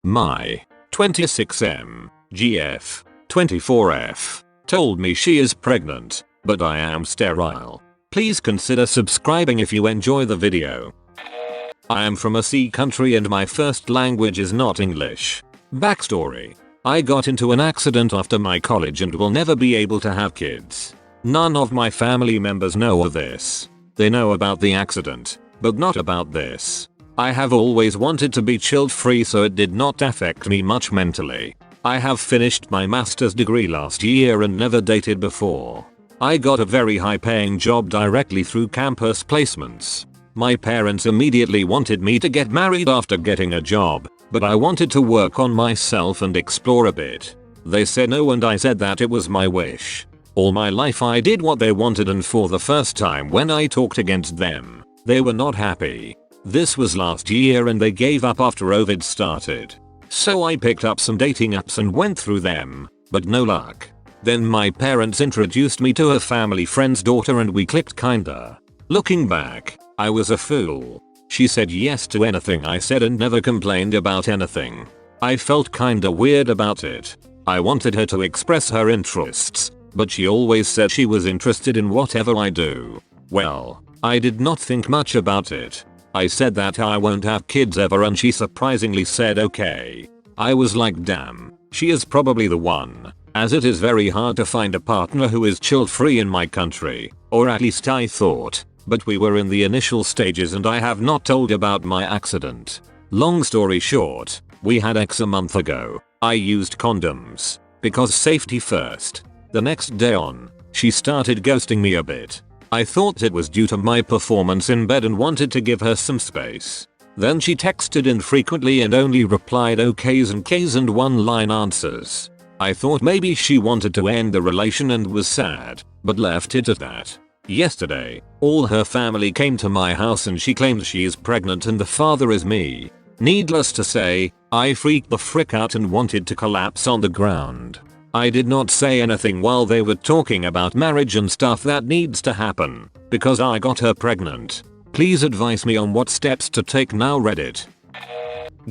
My 26M GF 24F told me she is pregnant, but I am sterile. Please consider subscribing if you enjoy the video. I am from a sea country and my first language is not English. Backstory. I got into an accident after my college and will never be able to have kids. None of my family members know of this. They know about the accident, but not about this. I have always wanted to be child free, so it did not affect me much mentally. I have finished my master's degree last year and never dated before. I got a very high paying job directly through campus placements. My parents immediately wanted me to get married after getting a job, but I wanted to work on myself and explore a bit. They said no and I said that it was my wish. All my life I did what they wanted, and for the first time when I talked against them, they were not happy. This was last year and they gave up after COVID started. So I picked up some dating apps and went through them, but no luck. Then my parents introduced me to a family friend's daughter and we clicked kinda. Looking back, I was a fool. She said yes to anything I said and never complained about anything. I felt kinda weird about it. I wanted her to express her interests, but she always said she was interested in whatever I do. Well, I did not think much about it. I said that I won't have kids ever and she surprisingly said okay. I was like damn, she is probably the one, as it is very hard to find a partner who is child free in my country, or at least I thought, but we were in the initial stages and I have not told about my accident. Long story short, we had sex a month ago. I used condoms, because safety first. The next day on, she started ghosting me a bit. I thought it was due to my performance in bed and wanted to give her some space. Then she texted infrequently and only replied okays and Ks and one-line answers. I thought maybe she wanted to end the relation and was sad, but left it at that. Yesterday, all her family came to my house and she claimed she is pregnant and the father is me. Needless to say, I freaked the frick out and wanted to collapse on the ground. I did not say anything while they were talking about marriage and stuff that needs to happen, because I got her pregnant. Please advise me on what steps to take now. Reddit.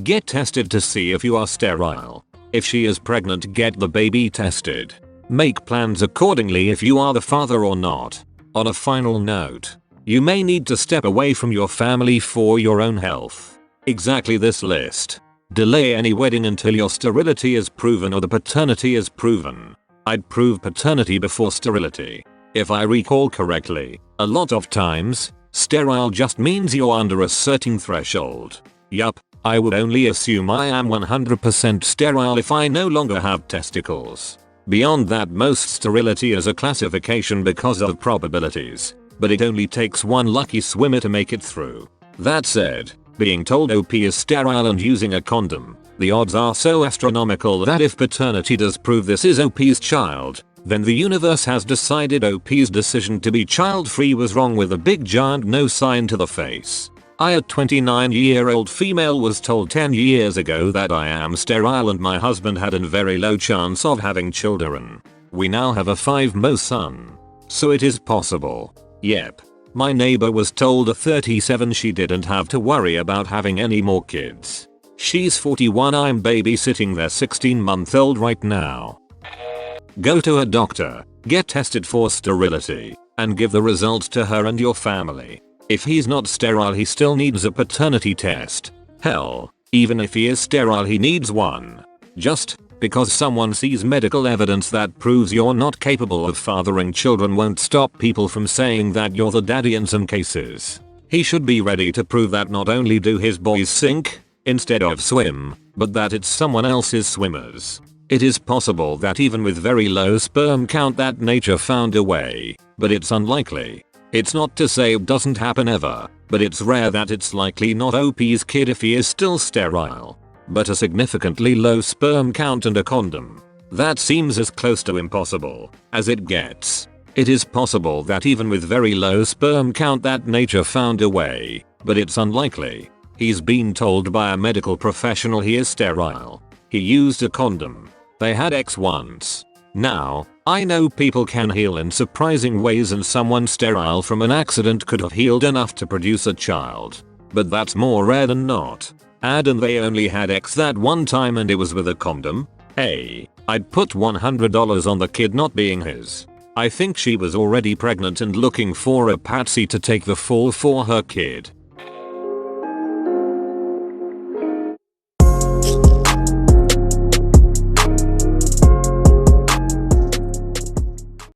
Get tested to see if you are sterile. If she is pregnant, get the baby tested. Make plans accordingly if you are the father or not. On a final note, you may need to step away from your family for your own health. Exactly this list. Delay any wedding until your sterility is proven or the paternity is proven. I'd prove paternity before sterility. If I recall correctly, a lot of times, sterile just means you're under a certain threshold. Yup, I would only assume I am 100% sterile if I no longer have testicles. Beyond that, most sterility is a classification because of probabilities, but it only takes one lucky swimmer to make it through. That said, being told OP is sterile and using a condom, the odds are so astronomical that if paternity does prove this is OP's child, then the universe has decided OP's decision to be child-free was wrong with a big giant no sign to the face. I, a 29-year-old female, was told 10 years ago that I am sterile and my husband had a very low chance of having children. We now have a 5mo son. So it is possible. Yep. My neighbor was told at 37 she didn't have to worry about having any more kids. She's 41, I'm babysitting their 16-month-old right now. Go to a doctor, get tested for sterility, and give the results to her and your family. If he's not sterile, he still needs a paternity test. Hell, even if he is sterile, he needs one. Just because someone sees medical evidence that proves you're not capable of fathering children won't stop people from saying that you're the daddy in some cases. He should be ready to prove that not only do his boys sink instead of swim, but that it's someone else's swimmers. It is possible that even with very low sperm count that nature found a way, but it's unlikely. It's not to say it doesn't happen ever, but it's rare that it's likely not OP's kid if he is still sterile. But a significantly low sperm count and a condom. That seems as close to impossible as it gets. It is possible that even with very low sperm count that nature found a way, but it's unlikely. He's been told by a medical professional he is sterile. He used a condom. They had sex once. Now, I know people can heal in surprising ways and someone sterile from an accident could have healed enough to produce a child. But that's more rare than not. Add and they only had X that one time and it was with a condom? A. I'd put $100 on the kid not being his. I think she was already pregnant and looking for a patsy to take the fall for her kid.